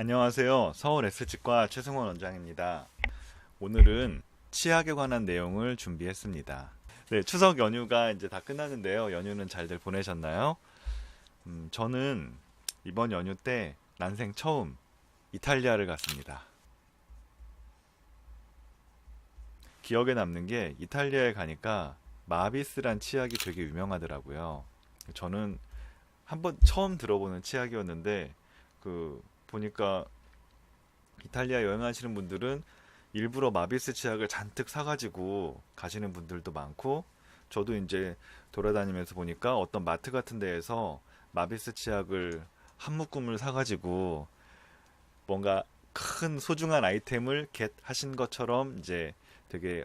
안녕하세요. 서울 S치과 최승원 원장입니다. 오늘은 치약에 관한 내용을 준비했습니다. 네, 추석 연휴가 이제 다 끝났는데요. 연휴는 잘들 보내셨나요? 저는 이번 연휴 때 난생 처음 이탈리아를 갔습니다. 기억에 남는 게 이탈리아에 가니까 마비스란 치약이 되게 유명하더라고요. 저는 한번 처음 들어보는 치약이었는데 보니까 이탈리아 여행하시는 분들은 일부러 마비스 치약을 잔뜩 사가지고 가시는 분들도 많고, 저도 이제 돌아다니면서 보니까 어떤 마트 같은 데에서 마비스 치약을 한 묶음을 사가지고 뭔가 큰 소중한 아이템을 겟 하신 것처럼 이제 되게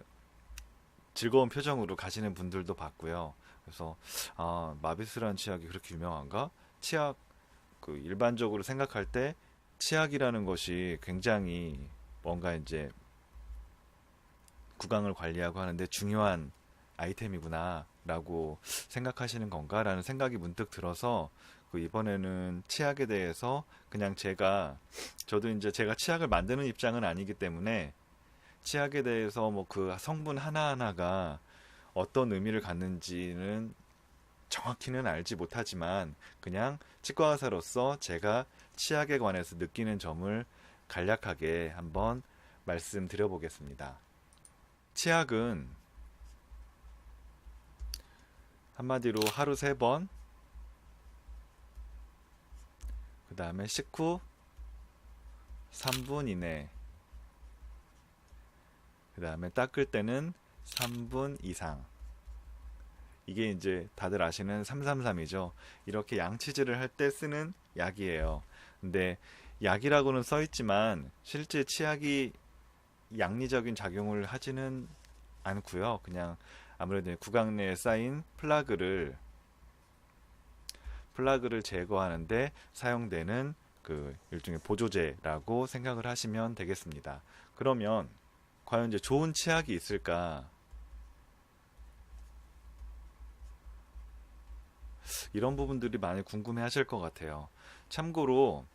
즐거운 표정으로 가시는 분들도 봤고요. 그래서 마비스라는 치약이 그렇게 유명한가? 치약 일반적으로 생각할 때 치약이라는 것이 굉장히 뭔가 이제 구강을 관리하고 하는데 중요한 아이템이구나 라고 생각하시는 건가 라는 생각이 문득 들어서 이번에는 치약에 대해서 그냥 저도 이제 제가 치약을 만드는 입장은 아니기 때문에 치약에 대해서 뭐 그 성분 하나하나가 어떤 의미를 갖는지는 정확히는 알지 못하지만 그냥 치과 의사로서 제가 치약에 관해서 느끼는 점을 간략하게 한번 말씀드려 보겠습니다. 치약은 한마디로 하루 3번, 그 다음에 식후 3분 이내, 그 다음에 닦을 때는 3분 이상. 이게 이제 다들 아시는 333이죠. 이렇게 양치질을 할 때 쓰는 약이에요. 근데 약이라고는 써 있지만 실제 치약이 양리적인 작용을 하지는 않고요. 그냥 아무래도 구강 내에 쌓인 플라그를 제거하는데 사용되는 일종의 보조제라고 생각을 하시면 되겠습니다. 그러면 과연 이제 좋은 치약이 있을까? 이런 부분들이 많이 궁금해 하실 것 같아요. 참고로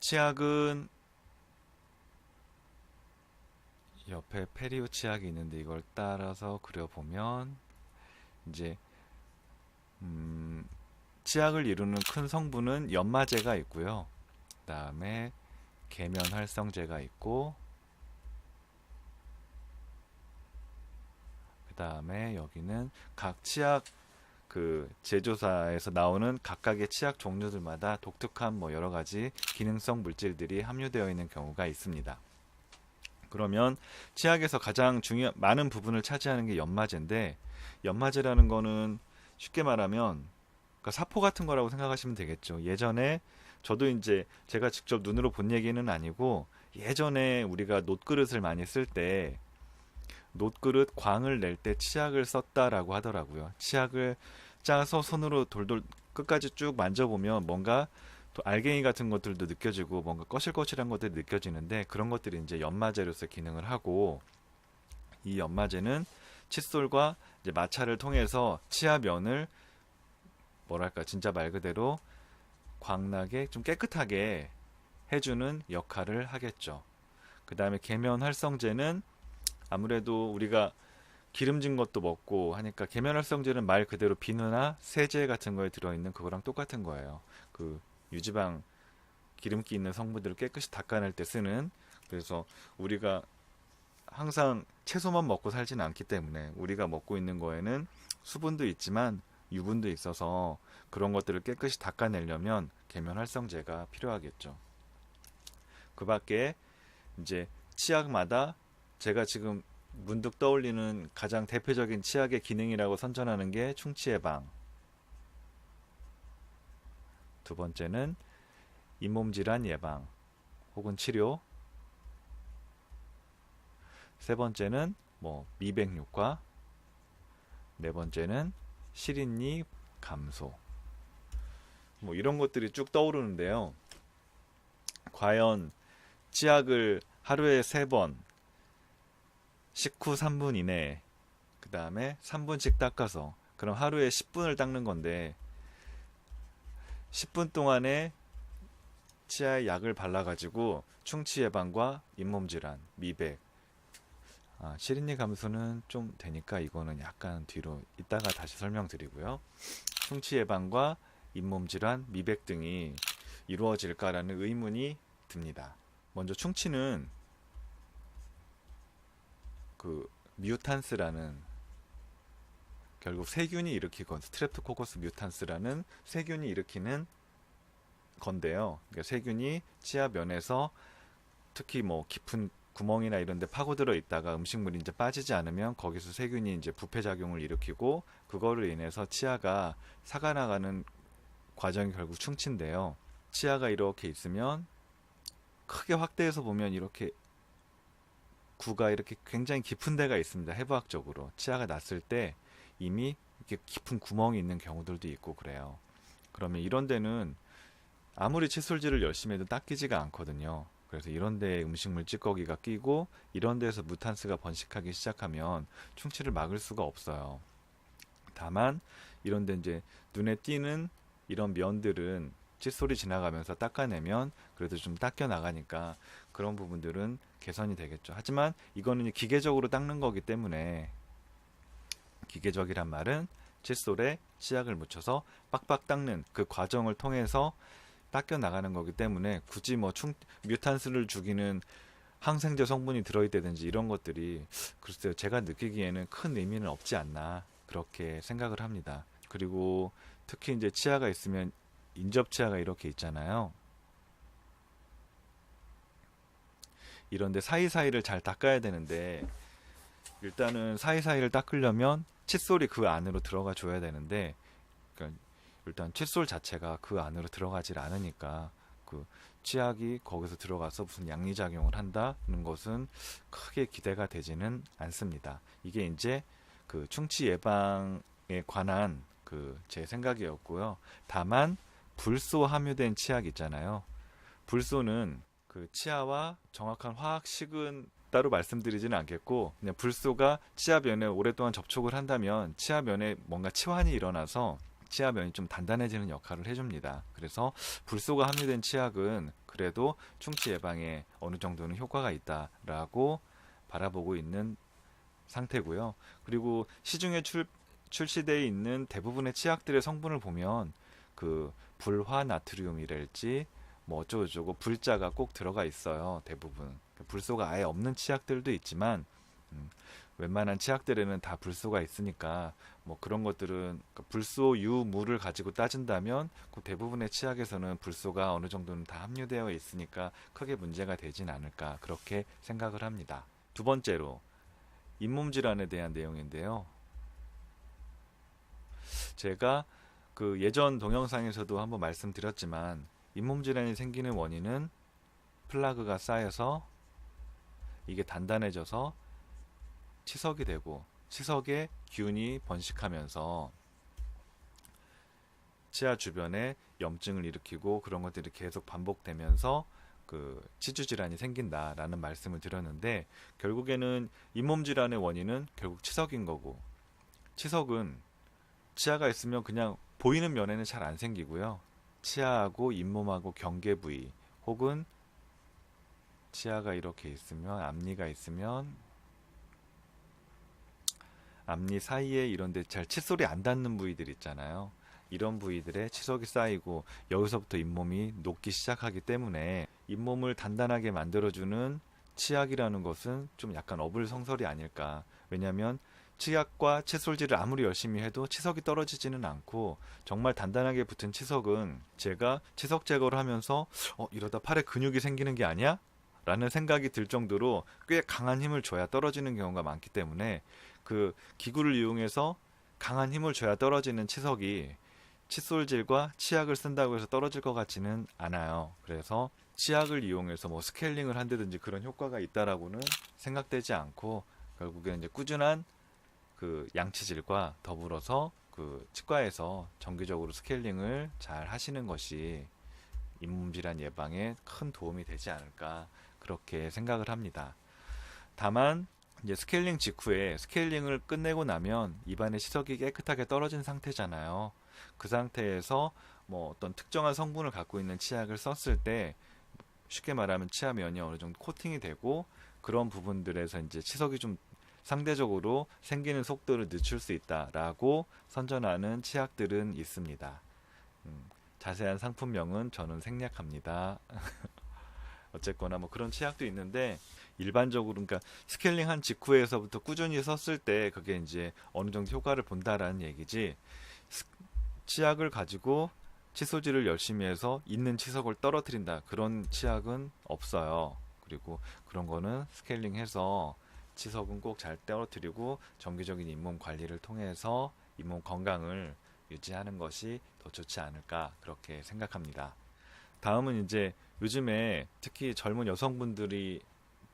치약은 옆에 페리오 치약이 있는데 이걸 따라서 그려보면 이제 치약을 이루는 큰 성분은 연마제가 있고요. 그 다음에 계면활성제가 있고, 그 다음에 여기는 각 치약 제조사에서 나오는 각각의 치약 종류들마다 독특한 뭐 여러 가지 기능성 물질들이 함유되어 있는 경우가 있습니다. 그러면 치약에서 가장 많은 부분을 차지하는 게 연마제인데, 연마제라는 거는 쉽게 말하면 그러니까 사포 같은 거라고 생각하시면 되겠죠. 예전에 저도 이제 제가 직접 눈으로 본 얘기는 아니고, 예전에 우리가 놋그릇을 많이 쓸 때 놋그릇 광을 낼 때 치약을 썼다라고 하더라고요. 치약을 짜서 손으로 돌돌 끝까지 쭉 만져보면 뭔가 또 알갱이 같은 것들도 느껴지고 뭔가 거실거실한 것들이 느껴지는데, 그런 것들이 이제 연마제로서 기능을 하고, 이 연마제는 칫솔과 이제 마찰을 통해서 치아면을 뭐랄까 진짜 말 그대로 광나게 좀 깨끗하게 해주는 역할을 하겠죠. 그 다음에 계면활성제는 아무래도 우리가 기름진 것도 먹고 하니까, 계면활성제는 말 그대로 비누나 세제 같은 거에 들어있는 그거랑 똑같은 거예요. 유지방 기름기 있는 성분들을 깨끗이 닦아낼 때 쓰는. 그래서 우리가 항상 채소만 먹고 살지는 않기 때문에 우리가 먹고 있는 거에는 수분도 있지만 유분도 있어서 그런 것들을 깨끗이 닦아내려면 계면활성제가 필요하겠죠. 그 밖에 이제 치약마다 제가 지금 문득 떠올리는 가장 대표적인 치약의 기능이라고 선전하는 게 충치 예방, 두 번째는 잇몸 질환 예방 혹은 치료, 세 번째는 뭐 미백 효과, 네 번째는 실인니 감소, 뭐 이런 것들이 쭉 떠오르는데요. 과연 치약을 하루에 3번, 식후 3분 이내에, 그 다음에 3분씩 닦아서, 그럼 하루에 10분을 닦는 건데 10분 동안에 치아에 약을 발라가지고 충치 예방과 잇몸 질환, 미백, 시린니 감소는 좀 되니까 이거는 약간 뒤로 이따가 다시 설명드리고요. 충치 예방과 잇몸 질환, 미백 등이 이루어질까라는 의문이 듭니다. 먼저 충치는 그 뮤탄스라는 결국 세균이 일으키건 스트랩토코커스 뮤탄스라는 세균이 일으키는 건데요. 그러니까 세균이 치아 면에서 특히 뭐 깊은 구멍이나 이런 데 파고들어 있다가 음식물이 이제 빠지지 않으면 거기서 세균이 이제 부패작용을 일으키고 그거를 인해서 치아가 삭아나가는 과정이 결국 충치인데요. 치아가 이렇게 있으면 크게 확대해서 보면 이렇게 구가 이렇게 굉장히 깊은 데가 있습니다. 해부학적으로 치아가 났을 때 이미 이렇게 깊은 구멍이 있는 경우들도 있고 그래요. 그러면 이런 데는 아무리 칫솔질을 열심히 해도 닦이지가 않거든요. 그래서 이런 데에 음식물 찌꺼기가 끼고 이런 데에서 무탄스가 번식하기 시작하면 충치를 막을 수가 없어요. 다만 이런 데 이제 눈에 띄는 이런 면들은 칫솔이 지나가면서 닦아내면 그래도 좀 닦여 나가니까 그런 부분들은 개선이 되겠죠. 하지만 이거는 기계적으로 닦는 거기 때문에, 기계적이란 말은 칫솔에 치약을 묻혀서 빡빡 닦는 그 과정을 통해서 닦여 나가는 거기 때문에 굳이 뭐 뮤탄스를 죽이는 항생제 성분이 들어있다든지 이런 것들이 글쎄요, 제가 느끼기에는 큰 의미는 없지 않나 그렇게 생각을 합니다. 그리고 특히 이제 치아가 있으면 인접 치아가 이렇게 있잖아요. 이런데 사이사이를 잘 닦아야 되는데 일단은 사이사이를 닦으려면 칫솔이 그 안으로 들어가 줘야 되는데, 그러니까 일단 칫솔 자체가 그 안으로 들어가질 않으니까 그 치약이 거기서 들어가서 무슨 양리작용을 한다는 것은 크게 기대가 되지는 않습니다. 이게 이제 그 충치 예방에 관한 그 제 생각이었고요. 다만 불소 함유된 치약 있잖아요. 불소는 그 치아와 정확한 화학식은 따로 말씀드리지는 않겠고, 그냥 불소가 치아면에 오랫동안 접촉을 한다면 치아면에 뭔가 치환이 일어나서 치아면이 좀 단단해지는 역할을 해줍니다. 그래서 불소가 함유된 치약은 그래도 충치 예방에 어느 정도는 효과가 있다라고 바라보고 있는 상태고요. 그리고 시중에 출시되어 있는 대부분의 치약들의 성분을 보면 그 불화나트륨이랄지 뭐 어쩌고저쩌고 불자가 꼭 들어가 있어요. 대부분 불소가 아예 없는 치약들도 있지만 웬만한 치약들에는 다 불소가 있으니까 뭐 그런 것들은 불소 유무를 가지고 따진다면 그 대부분의 치약에서는 불소가 어느 정도는 다 함유되어 있으니까 크게 문제가 되진 않을까 그렇게 생각을 합니다. 두 번째로 잇몸 질환에 대한 내용인데요. 제가 그 예전 동영상에서도 한번 말씀드렸지만 잇몸 질환이 생기는 원인은 플라그가 쌓여서 이게 단단해져서 치석이 되고 치석에 균이 번식하면서 치아 주변에 염증을 일으키고 그런 것들이 계속 반복되면서 그 치주 질환이 생긴다라는 말씀을 드렸는데, 결국에는 잇몸 질환의 원인은 결국 치석인 거고, 치석은 치아가 있으면 그냥 보이는 면에는 잘 안 생기고요. 치아하고 잇몸하고 경계 부위 혹은 치아가 이렇게 있으면 앞니가 있으면 앞니 사이에 이런 데 잘 칫솔이 안 닿는 부위들 있잖아요. 이런 부위들에 치석이 쌓이고 여기서부터 잇몸이 녹기 시작하기 때문에 잇몸을 단단하게 만들어주는 치약이라는 것은 좀 약간 어불성설이 아닐까. 왜냐하면 치약과 칫솔질을 아무리 열심히 해도 치석이 떨어지지는 않고, 정말 단단하게 붙은 치석은 제가 치석 제거를 하면서 이러다 팔에 근육이 생기는 게 아니야? 라는 생각이 들 정도로 꽤 강한 힘을 줘야 떨어지는 경우가 많기 때문에 그 기구를 이용해서 강한 힘을 줘야 떨어지는 치석이 칫솔질과 치약을 쓴다고 해서 떨어질 것 같지는 않아요. 그래서 치약을 이용해서 뭐 스케일링을 한다든지 그런 효과가 있다라고는 생각되지 않고, 결국에는 이제 꾸준한 그 양치질과 더불어서 그 치과에서 정기적으로 스케일링을 잘 하시는 것이 잇몸 질환 예방에 큰 도움이 되지 않을까 그렇게 생각을 합니다. 다만 이제 스케일링 직후에 스케일링을 끝내고 나면 입안에 치석이 깨끗하게 떨어진 상태잖아요. 그 상태에서 뭐 어떤 특정한 성분을 갖고 있는 치약을 썼을 때 쉽게 말하면 치아면이 어느 정도 코팅이 되고 그런 부분들에서 이제 치석이 좀 상대적으로 생기는 속도를 늦출 수 있다라고 선전하는 치약들은 있습니다. 자세한 상품명은 저는 생략합니다. 어쨌거나 뭐 그런 치약도 있는데 일반적으로 그러니까 스케일링한 직후에서부터 꾸준히 썼을 때 그게 이제 어느 정도 효과를 본다라는 얘기지 치약을 가지고 칫솔질을 열심히 해서 있는 치석을 떨어뜨린다 그런 치약은 없어요. 그리고 그런 거는 스케일링해서 치석은 꼭 잘 떨어뜨리고 정기적인 잇몸 관리를 통해서 잇몸 건강을 유지하는 것이 더 좋지 않을까 그렇게 생각합니다. 다음은 이제 요즘에 특히 젊은 여성분들이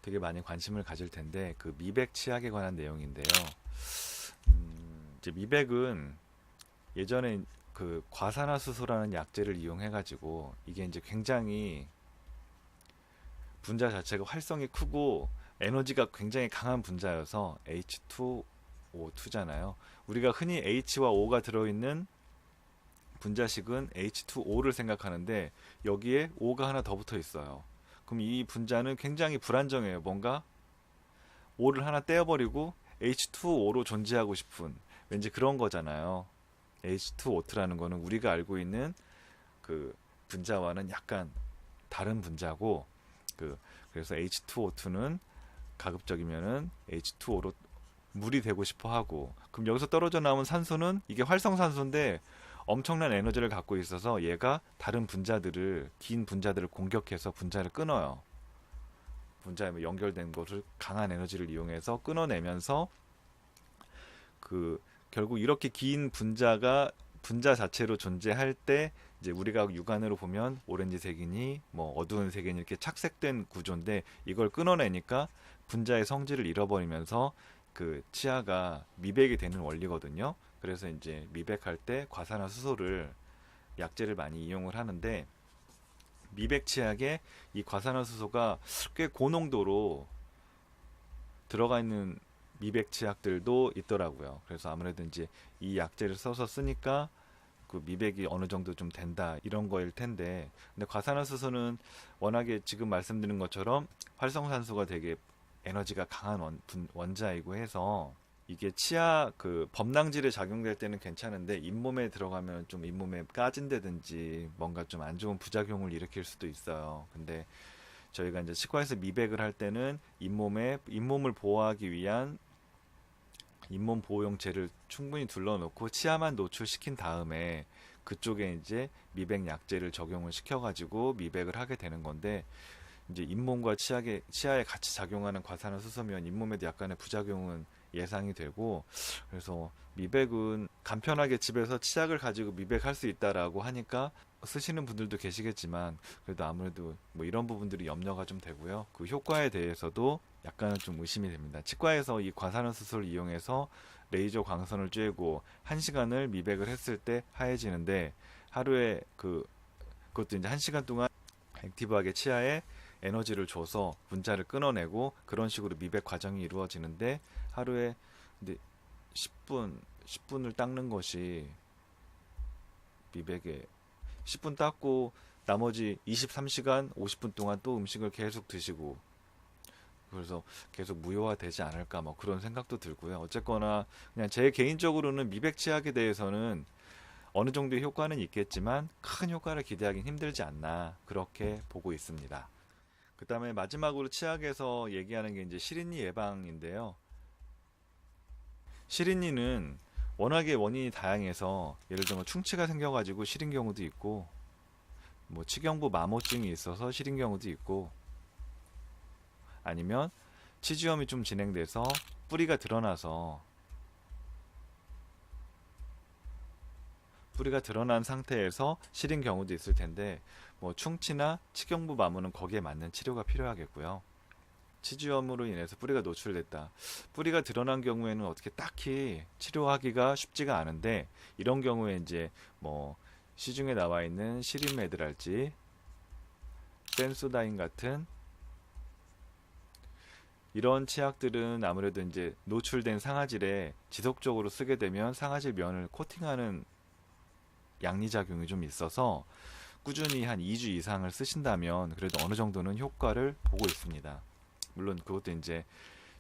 되게 많이 관심을 가질 텐데 그 미백 치약에 관한 내용인데요. 이제 미백은 예전에 그 과산화수소라는 약재를 이용해 가지고 이게 이제 굉장히 분자 자체가 활성이 크고 에너지가 굉장히 강한 분자여서 H2O2잖아요. 우리가 흔히 H와 O가 들어있는 분자식은 H2O를 생각하는데 여기에 O가 하나 더 붙어 있어요. 그럼 이 분자는 굉장히 불안정해요. 뭔가 O를 하나 떼어버리고 H2O로 존재하고 싶은 왠지 그런 거잖아요. H2O2라는 거는 우리가 알고 있는 그 분자와는 약간 다른 분자고 그래서 H2O2는 가급적이면은 H2O로 물이 되고 싶어 하고 그럼 여기서 떨어져 나온 산소는 이게 활성산소인데 엄청난 에너지를 갖고 있어서 얘가 다른 분자들을 긴 분자들을 공격해서 분자를 끊어요. 분자에 연결된 것을 강한 에너지를 이용해서 끊어내면서 그 결국 이렇게 긴 분자가 분자 자체로 존재할 때 이제 우리가 육안으로 보면 오렌지색이니 뭐 어두운 색이니 이렇게 착색된 구조인데 이걸 끊어내니까 분자의 성질을 잃어버리면서 그 치아가 미백이 되는 원리거든요. 그래서 이제 미백할 때 과산화수소를 약재를 많이 이용을 하는데 미백 치약에 이 과산화수소가 꽤 고농도로 들어가 있는 미백 치약들도 있더라고요. 그래서 아무래도 이제 이 약재를 써서 쓰니까 그 미백이 어느 정도 좀 된다 이런 거일 텐데 근데 과산화수소는 워낙에 지금 말씀드린 것처럼 활성산소가 되게 에너지가 강한 원자이고 해서 이게 치아 그 범랑질에 작용될 때는 괜찮은데 잇몸에 들어가면 좀 잇몸에 까진다든지 뭔가 좀 안 좋은 부작용을 일으킬 수도 있어요. 근데 저희가 이제 치과에서 미백을 할 때는 잇몸을 보호하기 위한 잇몸 보호용 젤을 충분히 둘러놓고 치아만 노출시킨 다음에 그쪽에 이제 미백 약제를 적용을 시켜가지고 미백을 하게 되는 건데 이제 잇몸과 치아에 같이 작용하는 과산화수소면 잇몸에도 약간의 부작용은 예상이 되고 그래서 미백은 간편하게 집에서 치약을 가지고 미백할 수 있다라고 하니까 쓰시는 분들도 계시겠지만 그래도 아무래도 뭐 이런 부분들이 염려가 좀 되고요. 그 효과에 대해서도 약간은 좀 의심이 됩니다. 치과에서 이 과산화수소를 이용해서 레이저 광선을 쬐고 1시간을 미백을 했을 때 하얘지는데 하루에 그것도 이제 1시간 동안 액티브하게 치아에 에너지를 줘서 분자를 끊어내고 그런 식으로 미백 과정이 이루어지는데 하루에 근데 10분을 닦는 것이 미백에 10분 닦고 나머지 23시간 50분 동안 또 음식을 계속 드시고 그래서 계속 무효화되지 않을까 뭐 그런 생각도 들고요. 어쨌거나 그냥 제 개인적으로는 미백 치약에 대해서는 어느 정도의 효과는 있겠지만 큰 효과를 기대하기는 힘들지 않나 그렇게 보고 있습니다. 그 다음에 마지막으로 치약에서 얘기하는 게 이제 실린니 예방인데요. 실린니는 워낙에 원인이 다양해서 예를 들면 충치가 생겨가지고 시린 경우도 있고 뭐 치경부 마모증이 있어서 시린 경우도 있고 아니면 치주염이 좀 진행돼서 뿌리가 드러난 상태에서 시린 경우도 있을 텐데 뭐 충치나 치경부 마모는 거기에 맞는 치료가 필요하겠고요. 치주염으로 인해서 뿌리가 노출됐다. 뿌리가 드러난 경우에는 어떻게 딱히 치료하기가 쉽지가 않은데 이런 경우에 이제 뭐 시중에 나와 있는 시린메드랄지 센소다인 같은 이런 치약들은 아무래도 이제 노출된 상아질에 지속적으로 쓰게 되면 상아질 면을 코팅하는 양리작용이 좀 있어서 꾸준히 한 2주 이상을 쓰신다면 그래도 어느 정도는 효과를 보고 있습니다. 물론 그것도 이제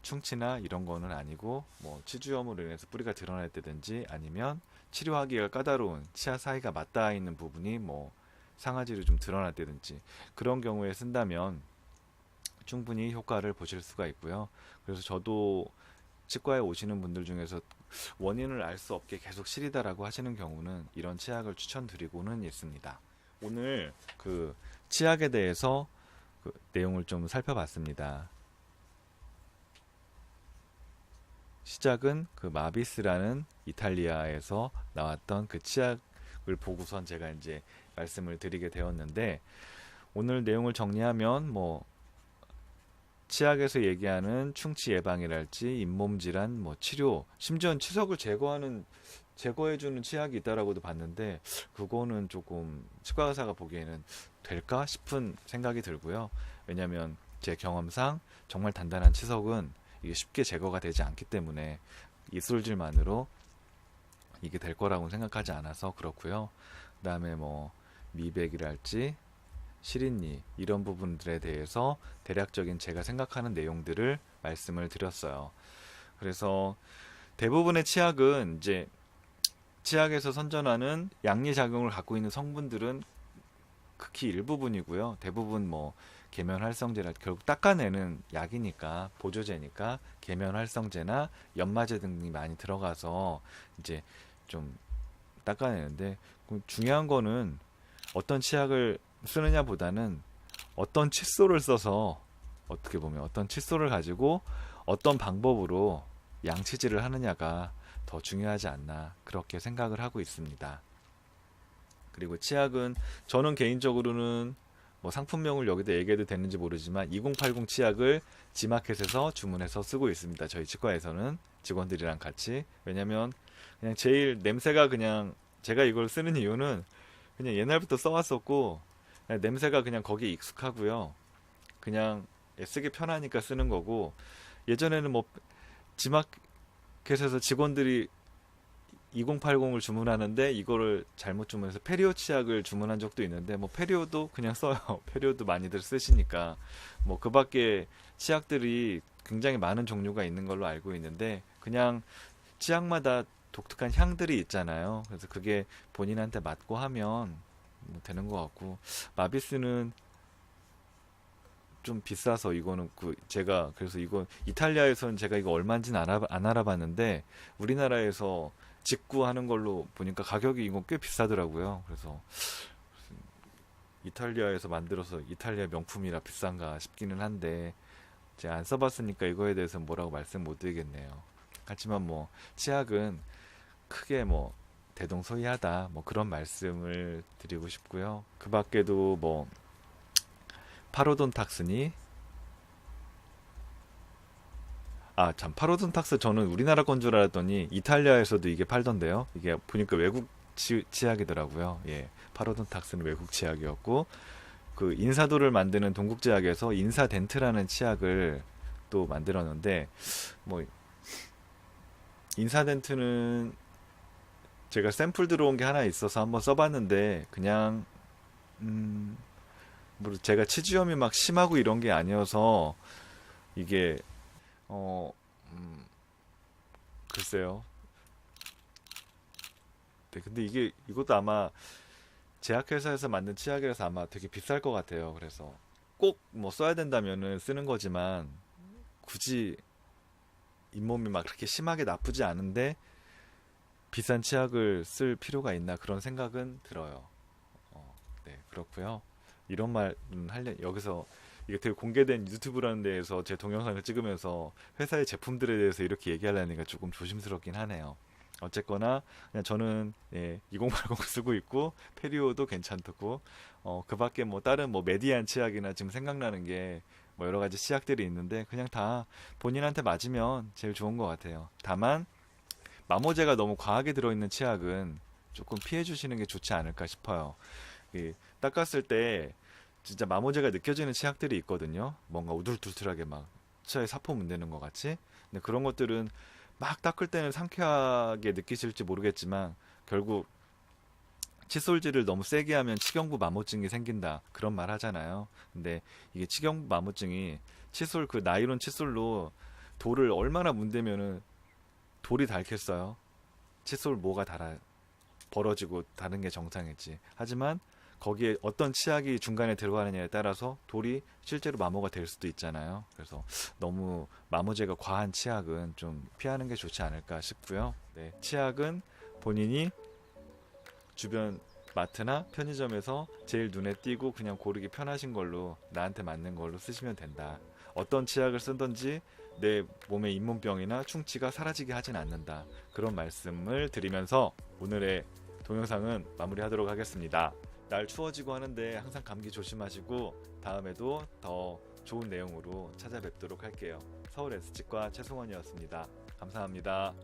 충치나 이런 거는 아니고 뭐 치주염으로 인해서 뿌리가 드러날 때든지 아니면 치료하기가 까다로운 치아 사이가 맞닿아 있는 부분이 뭐 상아지로 좀 드러날 때든지 그런 경우에 쓴다면 충분히 효과를 보실 수가 있고요. 그래서 저도 치과에 오시는 분들 중에서 원인을 알 수 없게 계속 시리다라고 하시는 경우는 이런 치약을 추천드리고는 있습니다. 오늘 그 치약에 대해서 그 내용을 좀 살펴봤습니다. 시작은 그 마비스라는 이탈리아에서 나왔던 그 치약을 보고선 제가 이제 말씀을 드리게 되었는데, 오늘 내용을 정리하면 뭐 치약에서 얘기하는 충치 예방이랄지 잇몸 질환, 뭐 치료, 심지어는 치석을 제거해주는 치약이 있다라고도 봤는데 그거는 조금 치과 의사가 보기에는 될까 싶은 생각이 들고요. 왜냐하면 제 경험상 정말 단단한 치석은 이게 쉽게 제거가 되지 않기 때문에 이솔질만으로 이게 될 거라고 생각하지 않아서 그렇고요. 그 다음에 뭐 미백이랄지 실린니 이런 부분들에 대해서 대략적인 제가 생각하는 내용들을 말씀을 드렸어요. 그래서 대부분의 치약은 이제 치약에서 선전하는 양리작용을 갖고 있는 성분들은 극히 일부분이고요. 대부분 뭐 계면활성제라 결국 닦아내는 약이니까 보조제니까 계면활성제나 연마제 등이 많이 들어가서 이제 좀 닦아내는데, 중요한 거는 어떤 치약을 쓰느냐 보다는 어떤 칫솔을 써서, 어떻게 보면 어떤 칫솔을 가지고 어떤 방법으로 양치질을 하느냐가 더 중요하지 않나 그렇게 생각을 하고 있습니다. 그리고 치약은 저는 개인적으로는 뭐 상품명을 여기다 얘기해도 되는지 모르지만 2080 치약을 지마켓에서 주문해서 쓰고 있습니다. 저희 치과에서는 직원들이랑 같이. 왜냐면 그냥 제일 냄새가, 그냥 제가 이걸 쓰는 이유는 그냥 옛날부터 써왔었고 그냥 냄새가 그냥 거기에 익숙하고요. 그냥 쓰기 편하니까 쓰는 거고, 예전에는 뭐 지마켓에서 직원들이 2080을 주문하는데 이거를 잘못 주문해서 페리오 치약을 주문한 적도 있는데, 뭐 페리오도 그냥 써요. 페리오도 많이들 쓰시니까. 뭐 그 밖에 치약들이 굉장히 많은 종류가 있는 걸로 알고 있는데, 그냥 치약마다 독특한 향들이 있잖아요. 그래서 그게 본인한테 맞고 하면 뭐 되는 것 같고, 마비스는 좀 비싸서 이거는 제가 그래서 이거 이탈리아에서는 제가 이거 얼마인지는 안 알아봤는데 우리나라에서 직구하는 걸로 보니까 가격이 이거 꽤 비싸더라고요. 그래서 이탈리아에서 만들어서 이탈리아 명품이라 비싼가 싶기는 한데 제가 안 써봤으니까 이거에 대해서 뭐라고 말씀 못 드리겠네요. 하지만 뭐 치약은 크게 뭐 대동소이하다 뭐 그런 말씀을 드리고 싶고요. 그 밖에도 뭐 파로돈탁스니, 참, 파로돈탁스 저는 우리나라 건 줄 알았더니 이탈리아에서도 이게 팔던데요. 이게 보니까 외국 치약이더라고요. 예, 파로돈탁스는 외국 치약이었고, 그 인사도를 만드는 동국제약에서 인사덴트라는 치약을 또 만들었는데, 뭐 인사덴트는 제가 샘플 들어온 게 하나 있어서 한번 써봤는데 그냥 뭐 제가 치주염이 막 심하고 이런 게 아니어서 이게 어 글쎄요. 네, 근데 이것도 아마 제약회사에서 만든 치약이라서 아마 되게 비쌀 것 같아요. 그래서 꼭 뭐 써야 된다면은 쓰는 거지만 굳이 잇몸이 막 그렇게 심하게 나쁘지 않은데 비싼 치약을 쓸 필요가 있나 그런 생각은 들어요. 네, 그렇고요. 이런 말은 여기서 이게 되게 공개된 유튜브라는 데에서 제 동영상을 찍으면서 회사의 제품들에 대해서 이렇게 얘기하려니까 조금 조심스럽긴 하네요. 어쨌거나 그냥 저는 2080 쓰고 있고 페리오도 괜찮고, 그 밖에 뭐 다른 뭐 메디안 치약이나 지금 생각나는 게 뭐 여러 가지 치약들이 있는데 그냥 다 본인한테 맞으면 제일 좋은 것 같아요. 다만 마모제가 너무 과하게 들어있는 치약은 조금 피해 주시는 게 좋지 않을까 싶어요. 닦았을 때 진짜 마모제가 느껴지는 치약들이 있거든요. 뭔가 우둘투둘하게 막 치아에 사포 문대는 것 같이. 근데 그런 것들은 막 닦을 때는 상쾌하게 느끼실지 모르겠지만 결국 칫솔질을 너무 세게 하면 치경부 마모증이 생긴다 그런 말 하잖아요. 근데 이게 치경부 마모증이 칫솔 그 나일론 칫솔로 돌을 얼마나 문대면은 돌이 닳겠어요. 칫솔 모가 닳아 벌어지고 닳는 게 정상이지. 하지만 거기에 어떤 치약이 중간에 들어가느냐에 따라서 돌이 실제로 마모가 될 수도 있잖아요. 그래서 너무 마모제가 과한 치약은 좀 피하는 게 좋지 않을까 싶고요. 네, 치약은 본인이 주변 마트나 편의점에서 제일 눈에 띄고 그냥 고르기 편하신 걸로 나한테 맞는 걸로 쓰시면 된다. 어떤 치약을 쓰든지 내 몸의 잇몸병이나 충치가 사라지게 하진 않는다. 그런 말씀을 드리면서 오늘의 동영상은 마무리하도록 하겠습니다. 날 추워지고 하는데 항상 감기 조심하시고 다음에도 더 좋은 내용으로 찾아뵙도록 할게요. 서울 S치과 최승원이었습니다. 감사합니다.